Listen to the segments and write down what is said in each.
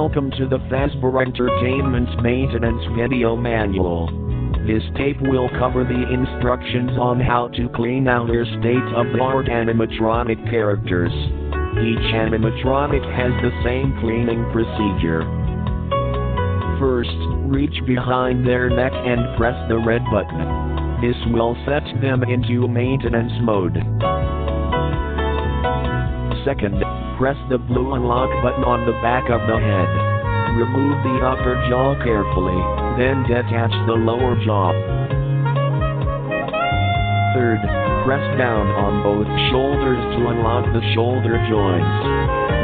Welcome to the Fazbear Entertainment's maintenance video manual. This tape will cover the instructions on how to clean out your state-of-the-art animatronic characters. Each animatronic has the same cleaning procedure. First, reach behind their neck and press the red button. This will set them into maintenance mode. Second, press the blue unlock button on the back of the head. Remove the upper jaw carefully, then detach the lower jaw. Third, press down on both shoulders to unlock the shoulder joints.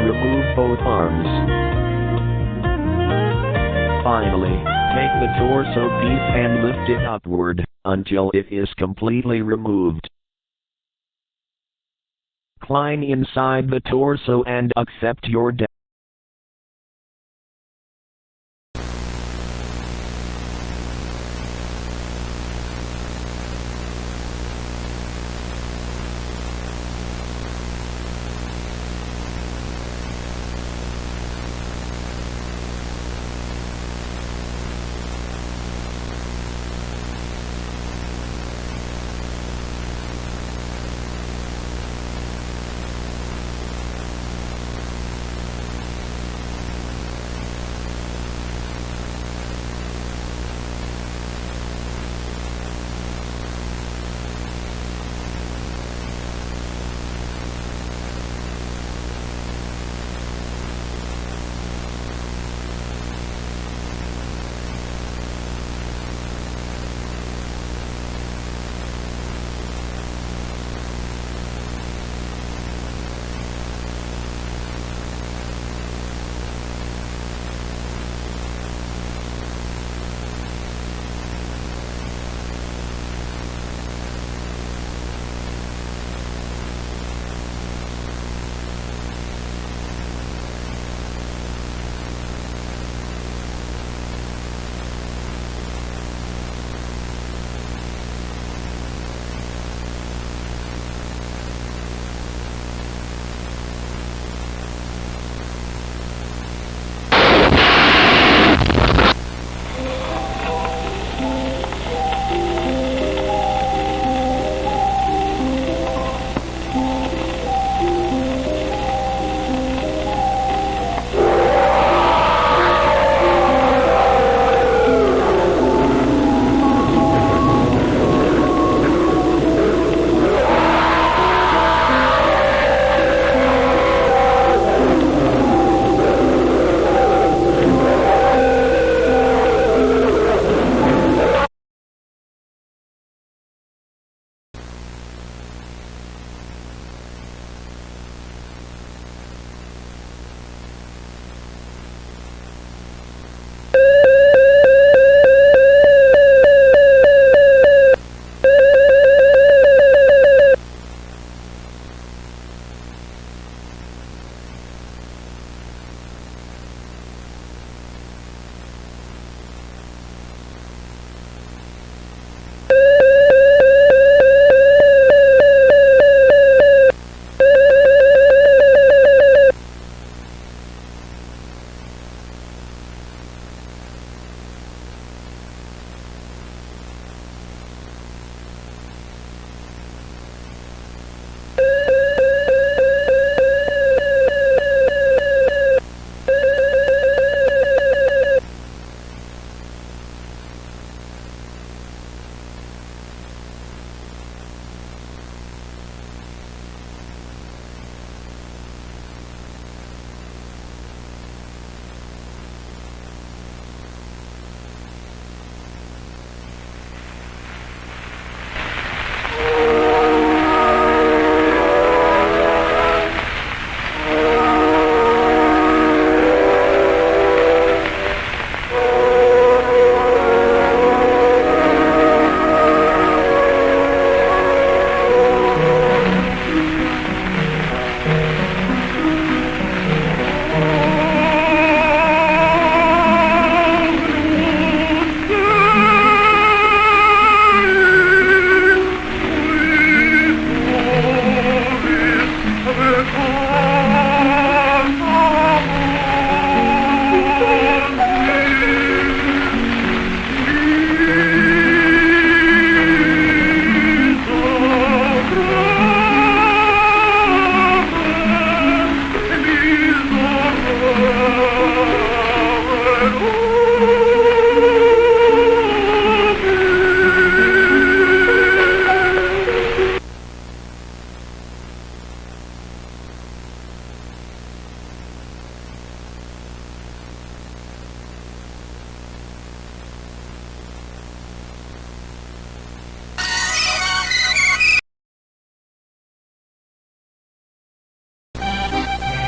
Remove both arms. Finally, take the torso piece and lift it upward until it is completely removed. Climb inside the torso and accept your death.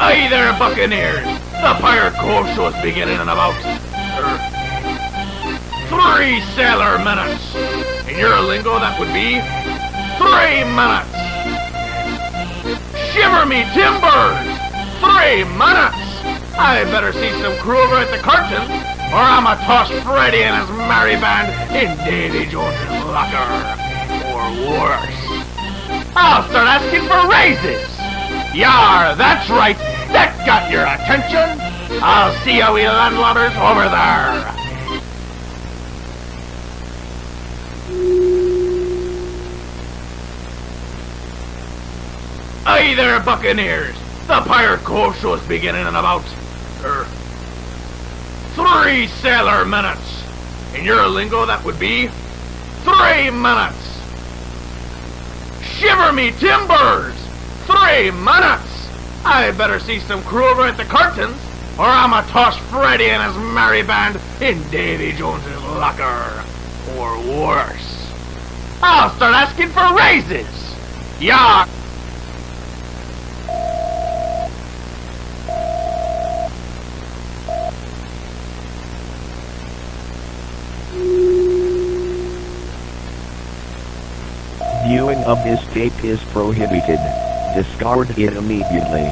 Aye there, Buccaneers! The Pirate Cove show's beginning in about 3 sailor minutes. In your lingo, that would be 3 minutes. Shiver me timbers! 3 minutes! I better see some crew over at the curtain, or I'ma toss Freddy and his merry band in Davy Jones's locker. Or worse. I'll start asking for raises! Yar, that's right! That got your attention! I'll see you we landlubbers over there! Aye there, Buccaneers! The Pirate Cove show's beginning in about 3 sailor minutes. In your lingo, that would be 3 minutes. Shiver me timbers! 3 minutes! I better see some crew over at the curtains, or I'ma toss Freddy and his merry band in Davy Jones's locker. Or worse. I'll start asking for raises! Yeah. Viewing of this tape is prohibited. Discard it immediately.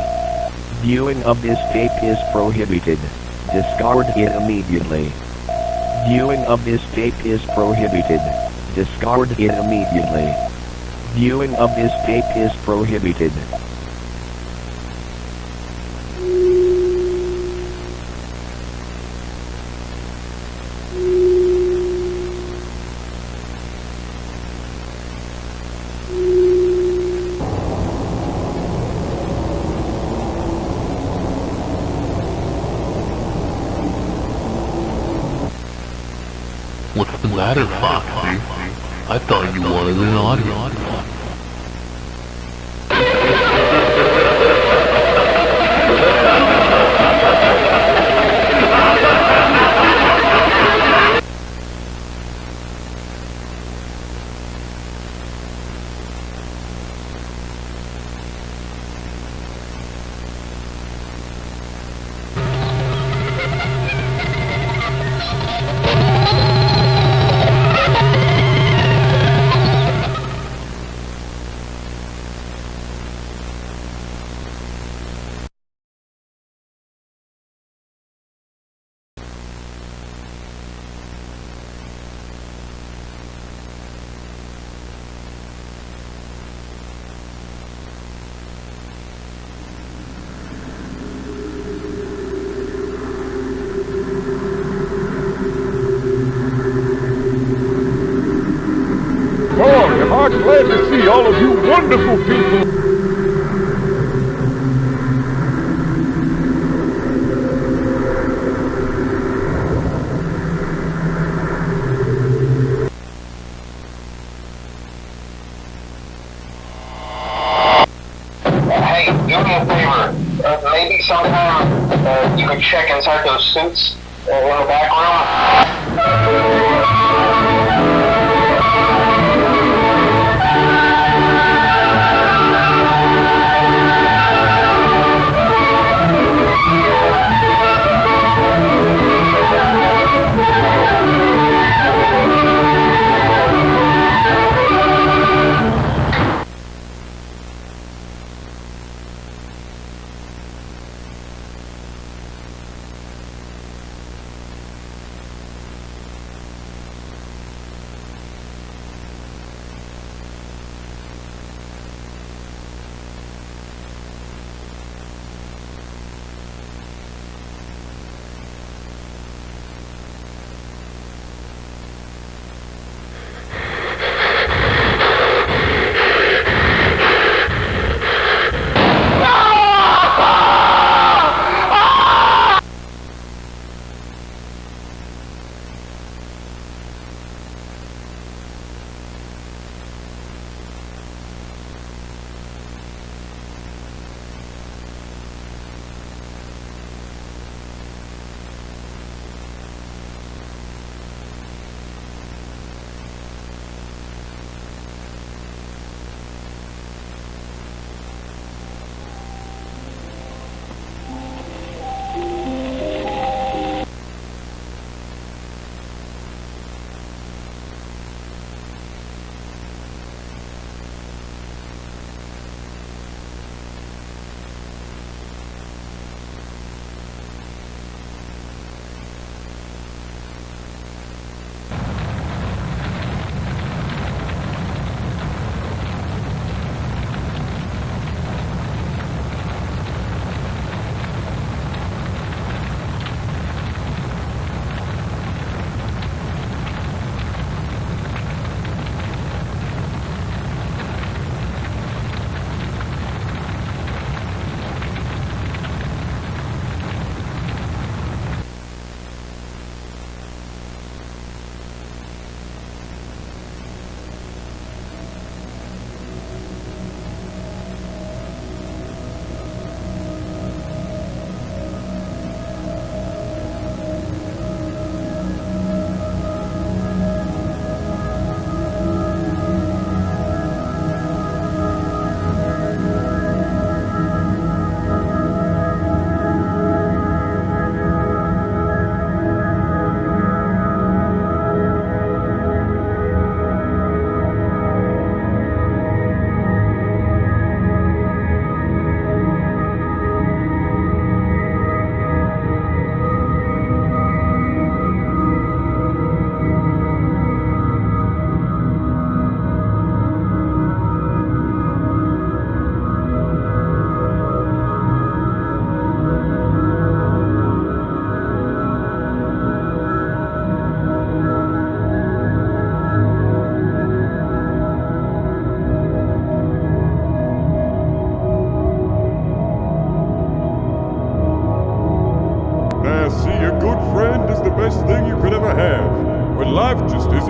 Viewing of this tape is prohibited. Discard it immediately. Viewing of this tape is prohibited. Discard it immediately. Viewing of this tape is prohibited. What's the matter, Foxy? I thought you wanted an audience. I'm glad to see all of you wonderful people. Hey, do me a favor. Maybe sometime you could check inside those suits in the back room.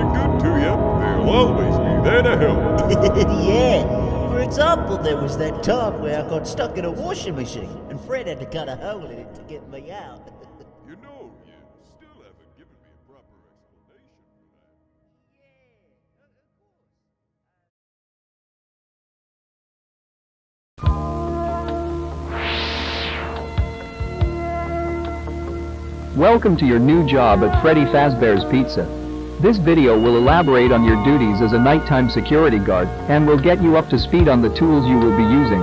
anything good to you, they'll always be there to help. Yeah. For example, there was that time where I got stuck in a washing machine, and Fred had to cut a hole in it to get me out. You know, you still haven't given me a proper explanation for that. Welcome to your new job at Freddy Fazbear's Pizza. This video will elaborate on your duties as a nighttime security guard and will get you up to speed on the tools you will be using.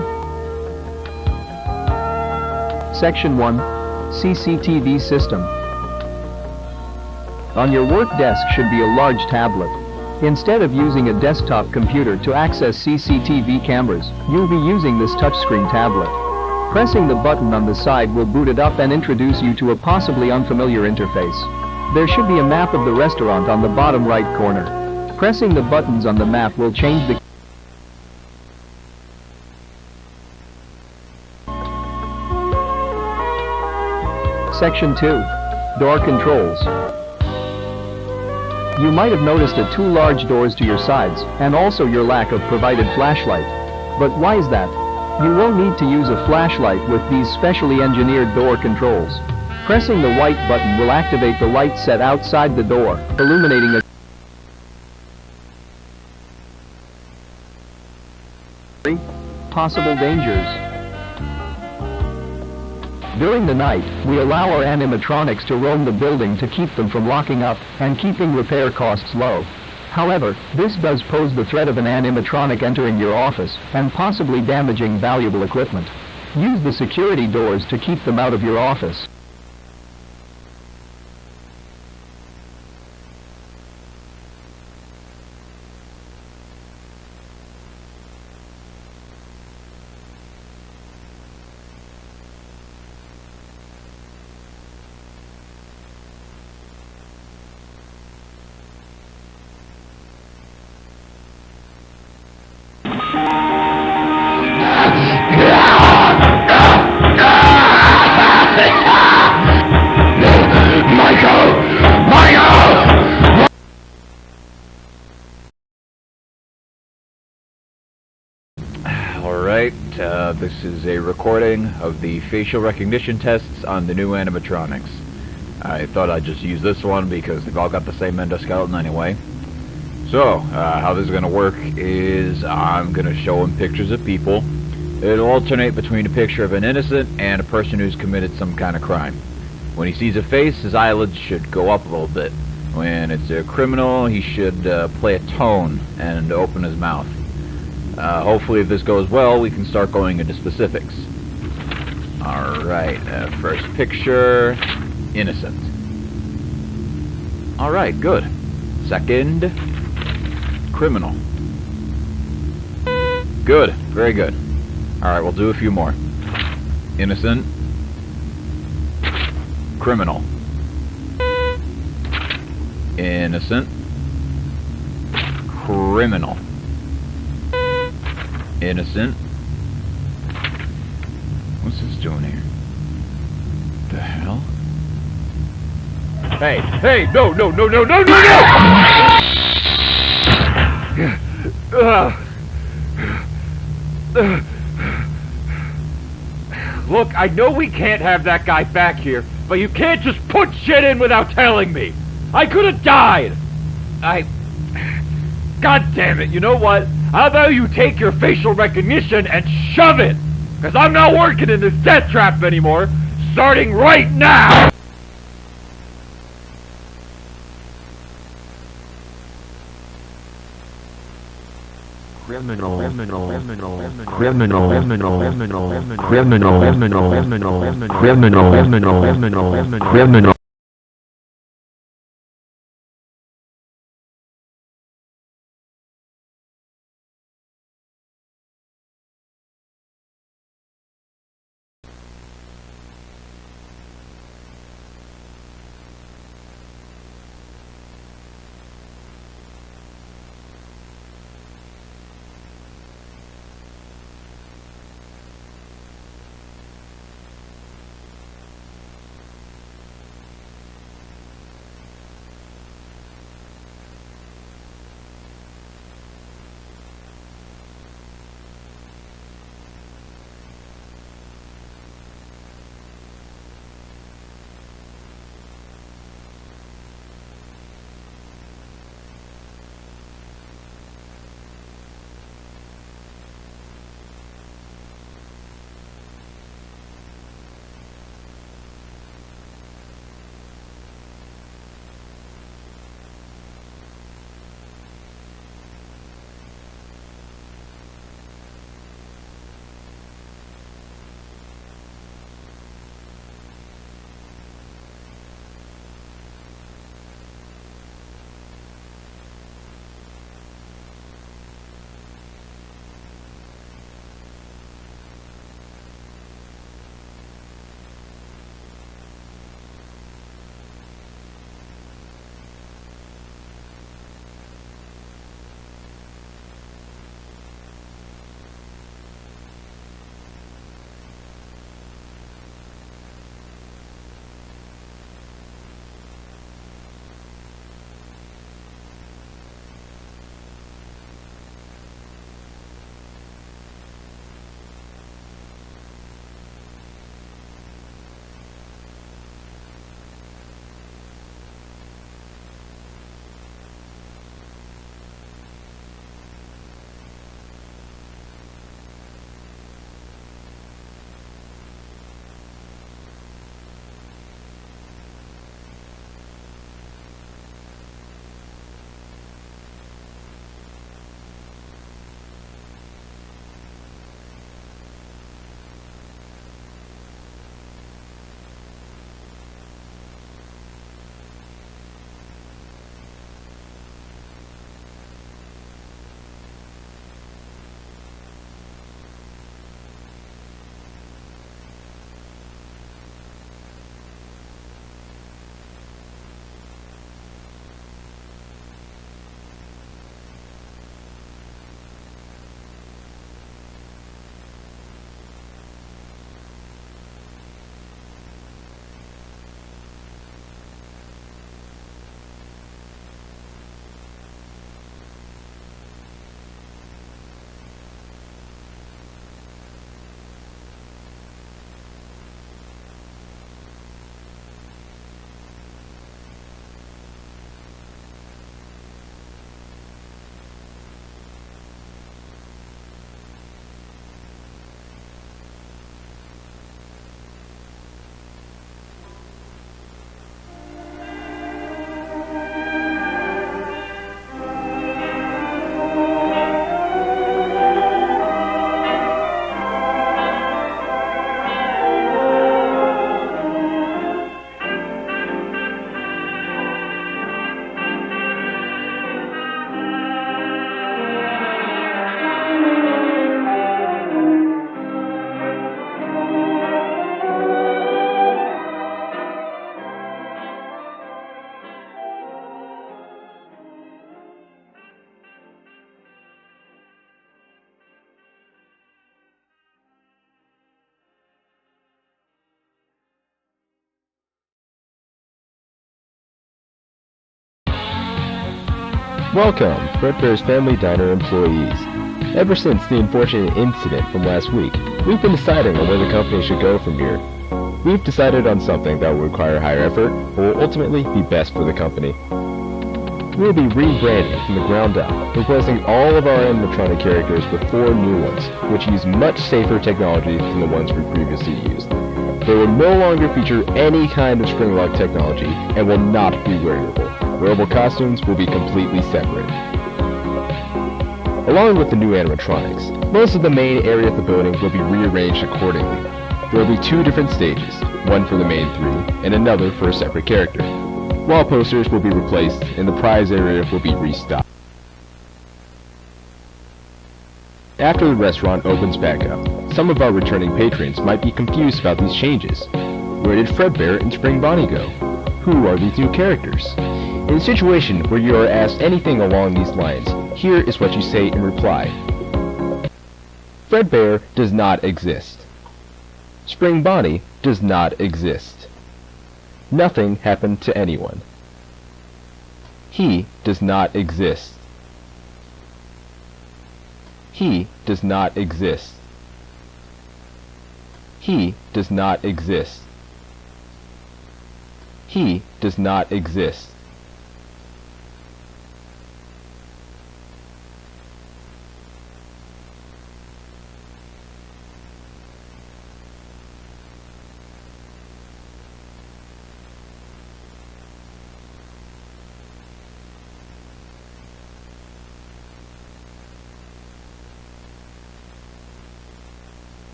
Section 1. CCTV System. On your work desk should be a large tablet. Instead of using a desktop computer to access CCTV cameras, you'll be using this touchscreen tablet. Pressing the button on the side will boot it up and introduce you to a possibly unfamiliar interface. There should be a map of the restaurant on the bottom right corner. Pressing the buttons on the map will change the Section 2. Door Controls. You might have noticed the two large doors to your sides, and also your lack of provided flashlight. But why is that? You will need to use a flashlight with these specially engineered door controls. Pressing the white button will activate the light set outside the door, illuminating possible dangers. During the night, we allow our animatronics to roam the building to keep them from locking up and keeping repair costs low. However, this does pose the threat of an animatronic entering your office and possibly damaging valuable equipment. Use the security doors to keep them out of your office. This is a recording of the facial recognition tests on the new animatronics. I thought I'd just use this one because they've all got the same endoskeleton anyway. So, how this is going to work is I'm going to show him pictures of people. It'll alternate between a picture of an innocent and a person who's committed some kind of crime. When he sees a face, his eyelids should go up a little bit. When it's a criminal, he should play a tone and open his mouth. Hopefully if this goes well, we can start going into specifics. Alright, first picture, innocent. Alright, good. Second, criminal. Good, very good. Alright, we'll do a few more. Innocent. Criminal. Innocent. Criminal. Innocent. What's this doing here? The hell? Hey, hey, no! Look, I know we can't have that guy back here, but you can't just put shit in without telling me. I could have died. God damn it, you know what? How about you take your facial recognition and shove it? Because I'm not working in this death trap anymore, starting right now! Criminal, criminal, criminal, criminal, criminal, criminal, criminal, criminal, criminal, criminal, criminal. Welcome, Fredbear's Family Diner employees. Ever since the unfortunate incident from last week, we've been deciding on where the company should go from here. We've decided on something that will require higher effort, but will ultimately be best for the company. We'll be rebranding from the ground up, replacing all of our animatronic characters with 4 new ones, which use much safer technology than the ones we previously used. They will no longer feature any kind of spring lock technology, and will not be wearable. Wearable costumes will be completely separate. Along with the new animatronics, most of the main area of the building will be rearranged accordingly. There will be 2 different stages, one for the main 3, and another for a separate character. Wall posters will be replaced, and the prize area will be restocked. After the restaurant opens back up, some of our returning patrons might be confused about these changes. Where did Fredbear and Spring Bonnie go? Who are these new characters? In a situation where you are asked anything along these lines, here is what you say in reply. Fredbear does not exist. Spring Bonnie does not exist. Nothing happened to anyone. He does not exist. He does not exist. He does not exist. He does not exist.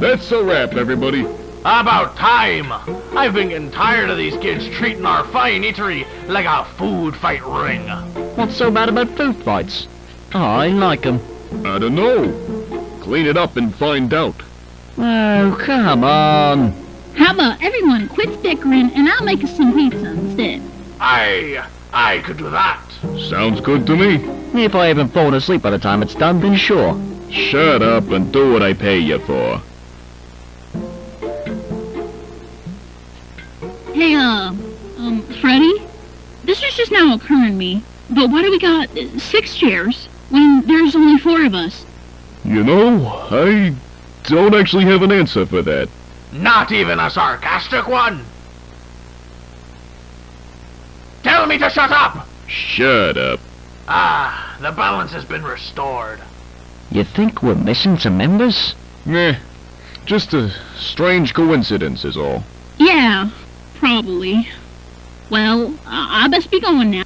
That's a wrap, everybody. About time! I've been getting tired of these kids treating our fine eatery like a food fight ring. What's so bad about food fights? Oh, I like 'em. I don't know. Clean it up and find out. Oh, come on. How about everyone quits bickering and I'll make us some pizza instead? I could do that. Sounds good to me. If I haven't fallen asleep by the time it's done, then sure. Shut up and do what I pay you for. Hey, Freddy? This is just now occurring to me, but why do we got 6 chairs when there's only 4 of us? You know, I don't actually have an answer for that. Not even a sarcastic one. Tell me to shut up! Shut up. Ah, the balance has been restored. You think we're missing some members? Meh. Just a strange coincidence is all. Yeah, probably. Well, I best be going now.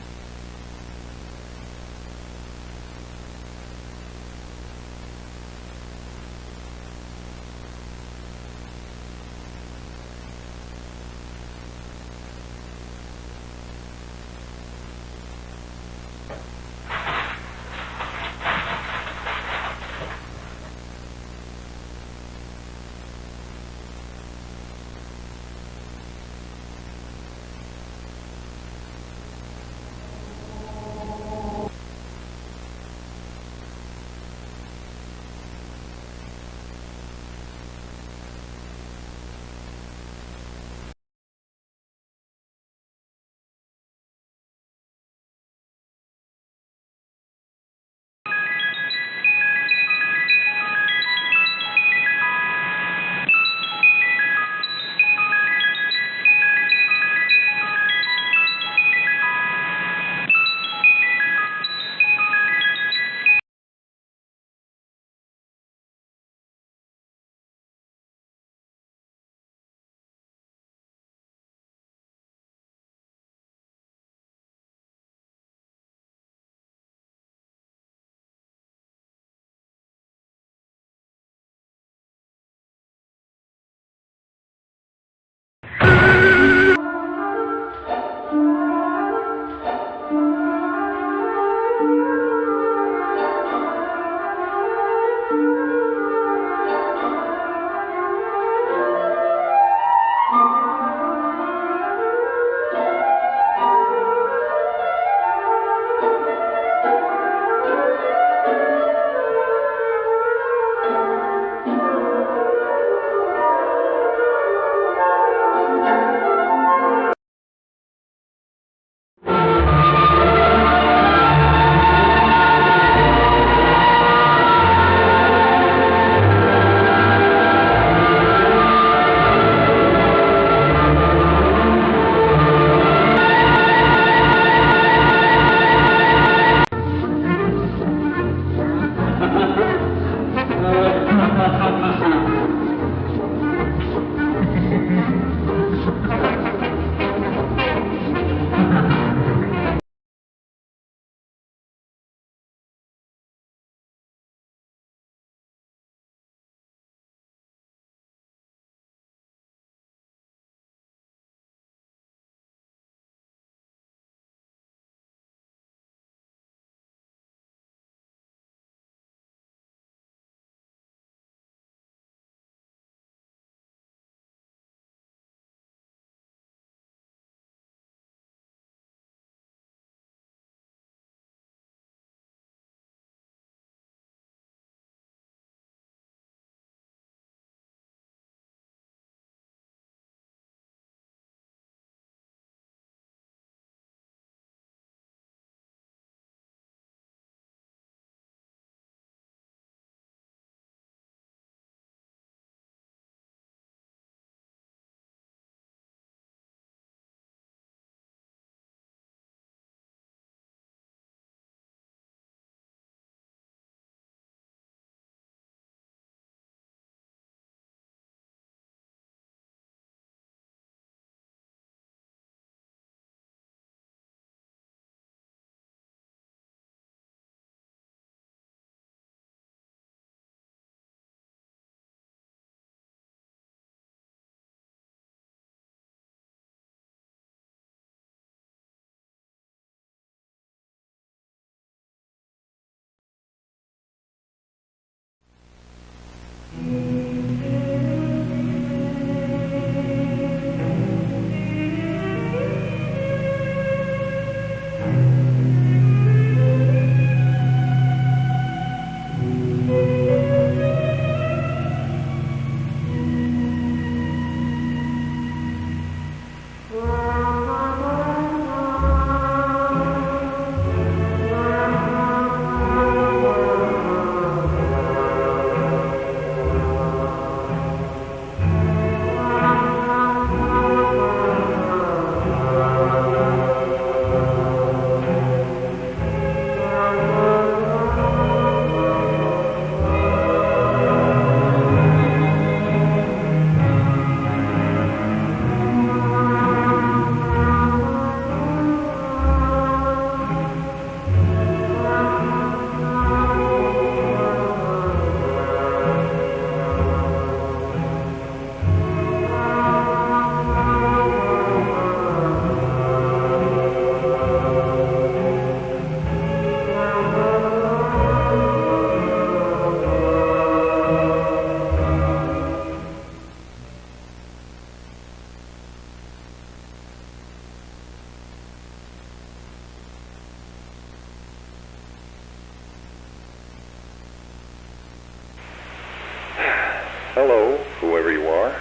Hello, whoever you are.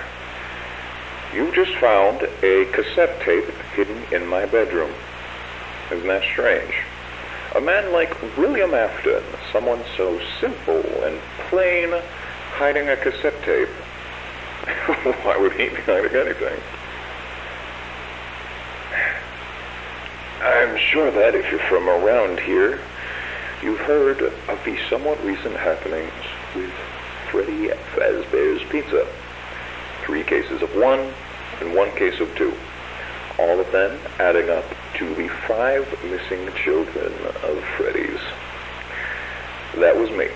You just found a cassette tape hidden in my bedroom. Isn't that strange? A man like William Afton, someone so simple and plain, hiding a cassette tape. Why would he be hiding anything? I'm sure that if you're from around here, you've heard of the somewhat recent happenings with Freddy Fazbear's Pizza. 3 cases of 1 and 1 case of 2. All of them adding up to the 5 missing children of Freddy's. That was me.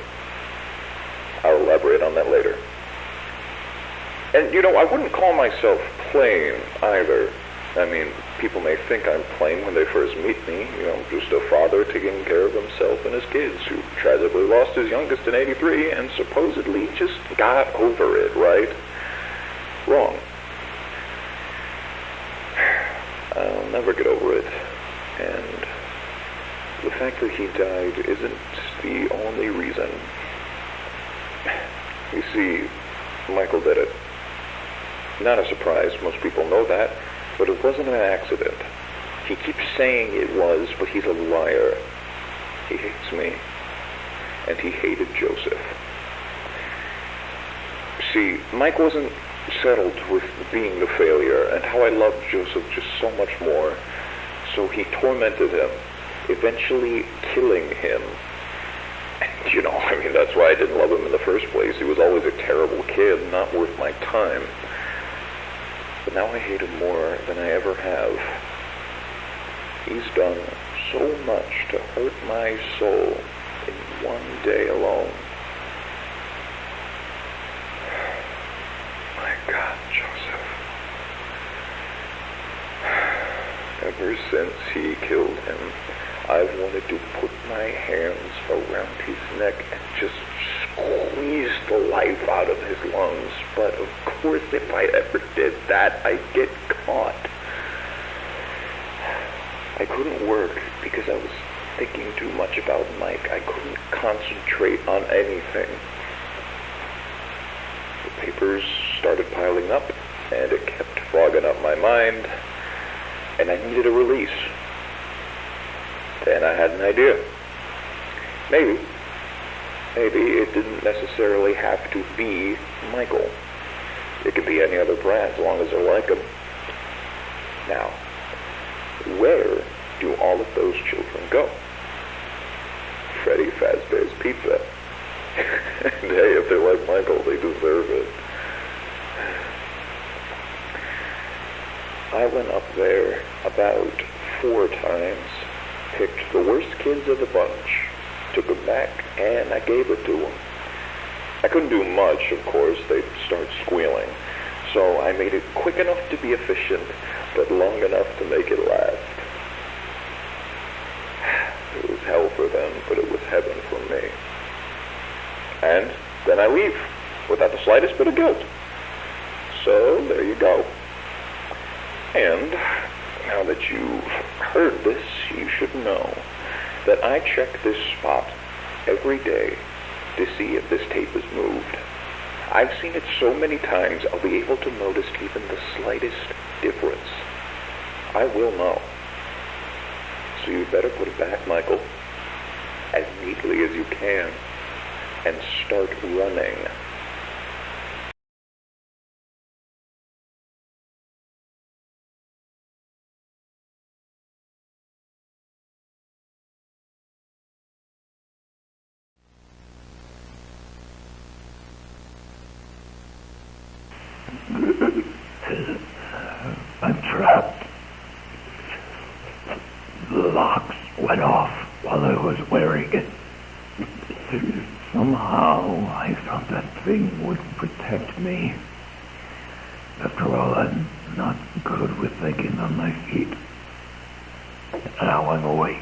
I'll elaborate on that later. And, you know, I wouldn't call myself plain either. I mean, people may think I'm plain when they first meet me. You know, just a father taking care of himself and his kids who tragically lost his youngest in '83 and supposedly just got over it, right? Wrong. I'll never get over it. And the fact that he died isn't the only reason. You see, Michael did it. Not a surprise, most people know that, but it wasn't an accident. He keeps saying it was, but he's a liar. He hates me, and he hated Joseph. See, Mike wasn't settled with being the failure, and how I loved Joseph just so much more, so he tormented him, eventually killing him. And, you know, I mean, that's why I didn't love him in the first place. He was always a terrible kid, not worth my time. But now I hate him more than I ever have. He's done so much to hurt my soul in one day alone. My God, Joseph. Ever since he killed him, I've wanted to put my hands around his neck and just squeeze the life out of his lungs. But of course, if I ever did that, I'd get caught. I couldn't work because I was thinking too much about Mike. I couldn't concentrate on anything. The papers started piling up, and it kept fogging up my mind, and I needed a release. Then I had an idea. Maybe it didn't necessarily have to be Michael. It could be any other brand as long as I like them. Now, where do all of those children go? Freddy Fazbear's Pizza. And hey, if they're like Michael, they deserve it. I went up there about 4 times, picked the worst kids of the bunch, took them back, and I gave it to them. I couldn't do much, of course. They'd start squealing. So I made it quick enough to be efficient, but long enough to make it last. It was hell for them, but it was heaven for me. And then I leave, without the slightest bit of guilt. So there you go. And now that you've heard this, you should know that I check this spot every day to see if this tape is moved. I've seen it so many times, I'll be able to notice even the slightest difference. I will know. So you better put it back, Michael, as neatly as you can, and start running. I'm trapped. The locks went off while I was wearing it. Somehow I thought that thing would protect me. After all, I'm not good with thinking on my feet. Now I'm awake.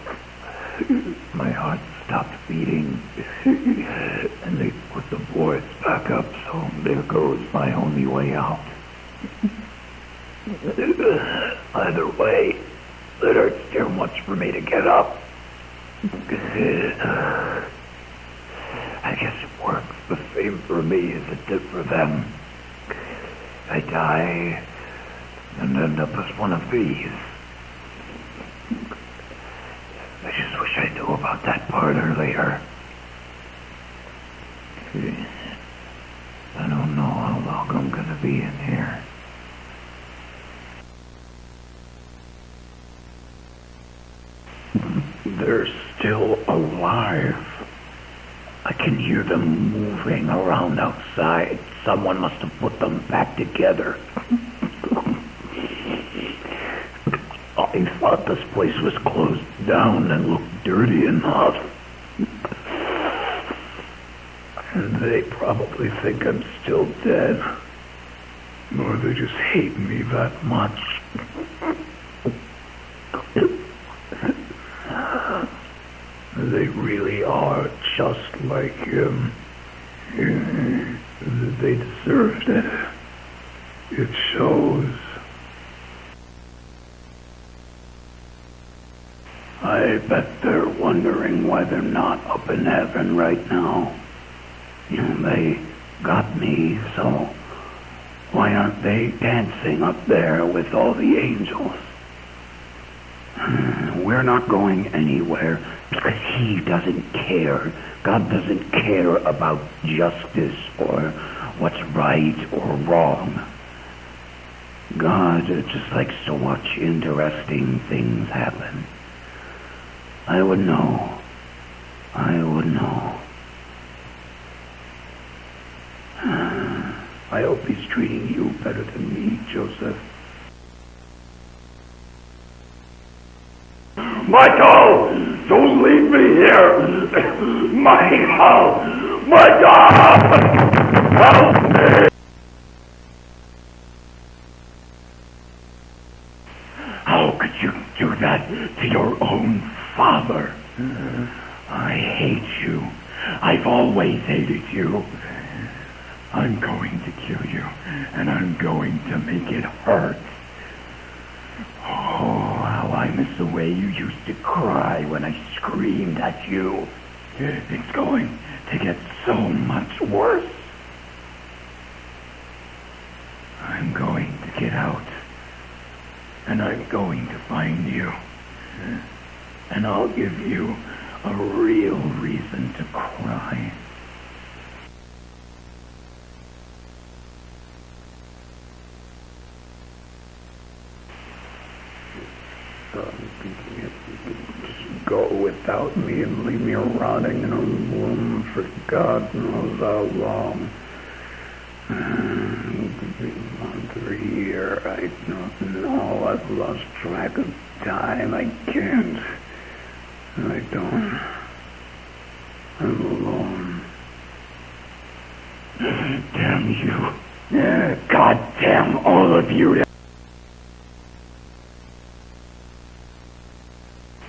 My heart stopped beating, and they put the boards back up, so there goes my only way out. Either way, it hurts too much for me to get up. I guess it works the same for me as it did for them. I die and end up as one of these. I just wish I knew about that part earlier. I don't know how long I'm gonna be in here. They're still alive. I can hear them moving around outside. Someone must have put them back together. I thought this place was closed down and looked dirty enough. And they probably think I'm still dead. Or they just hate me that much. They really are just like him. They deserved it. It shows. I bet they're wondering why they're not up in heaven right now. They got me, so why aren't they dancing up there with all the angels? We're not going anywhere because he doesn't care. God doesn't care about justice or what's right or wrong. God just likes to watch interesting things happen. I would know. I would know. I hope he's treating you better than me, Joseph. Michael! Don't leave me here! Michael! Michael! Help me! How could you do that to your own father? I hate you. I've always hated you. I'm going to kill you, and I'm going to make it hurt. Oh, how I miss the way you used to cry when I screamed at you. It's going to get so much worse. I'm going to get out, and I'm going to find you, and I'll give you a real reason to cry. Just go without me and leave me rotting in a room for God knows how long. Another year, I don't know. I've lost track of time. I can't. I don't. I'm alone. Damn you. God damn all of you.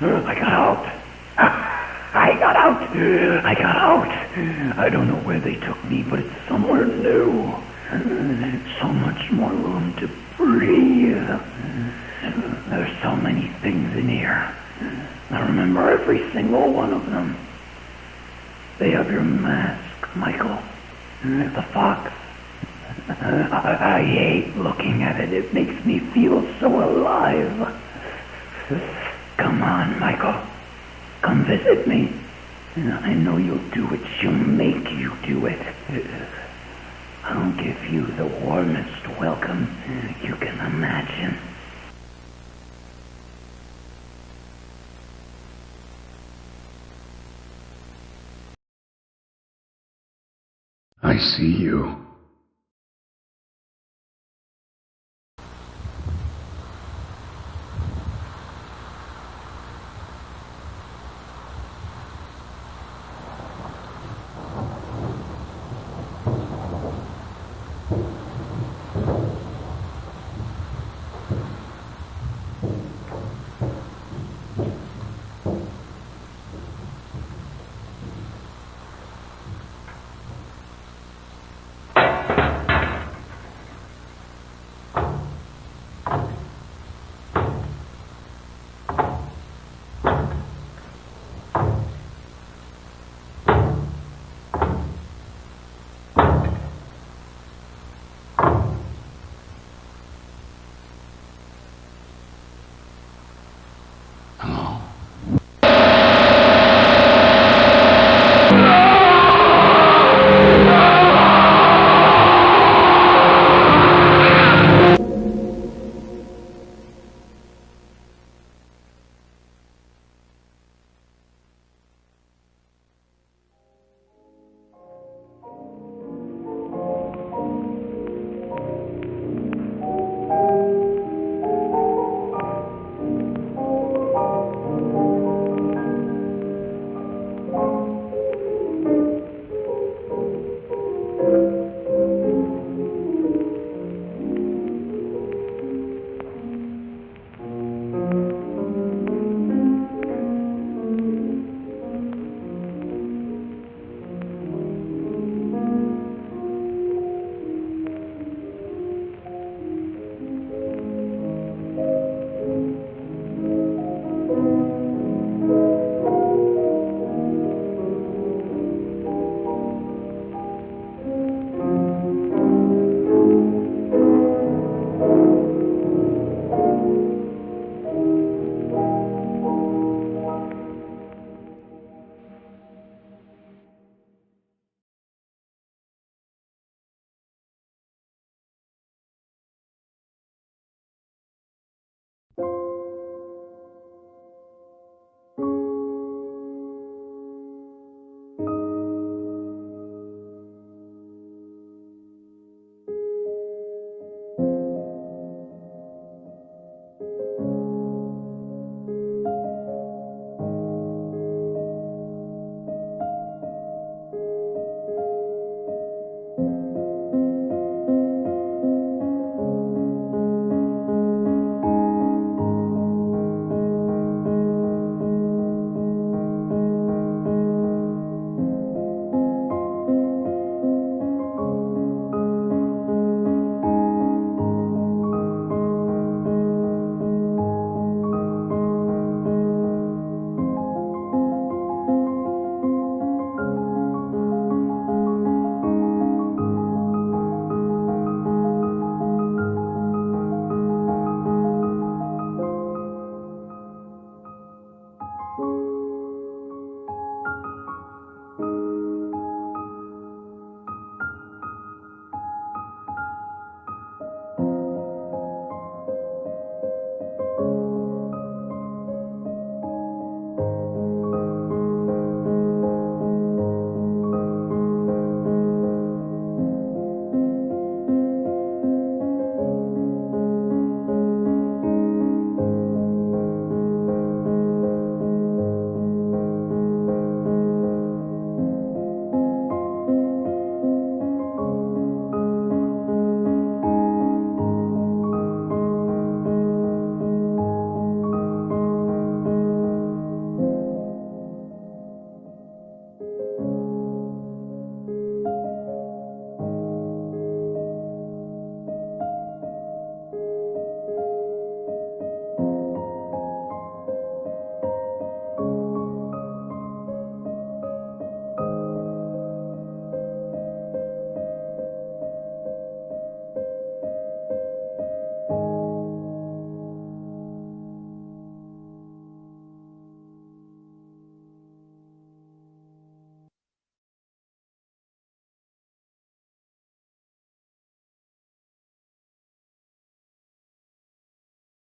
I got out. I got out. I got out. I don't know where they took me, but it's somewhere new. So much more room to breathe. There's so many things in here. I remember every single one of them. They have your mask, Michael. The fox. I hate looking at it. It makes me feel so alive. Come on, Michael. Come visit me. I know you'll do it. She'll make you do it. I'll give you the warmest welcome you can imagine. I see you.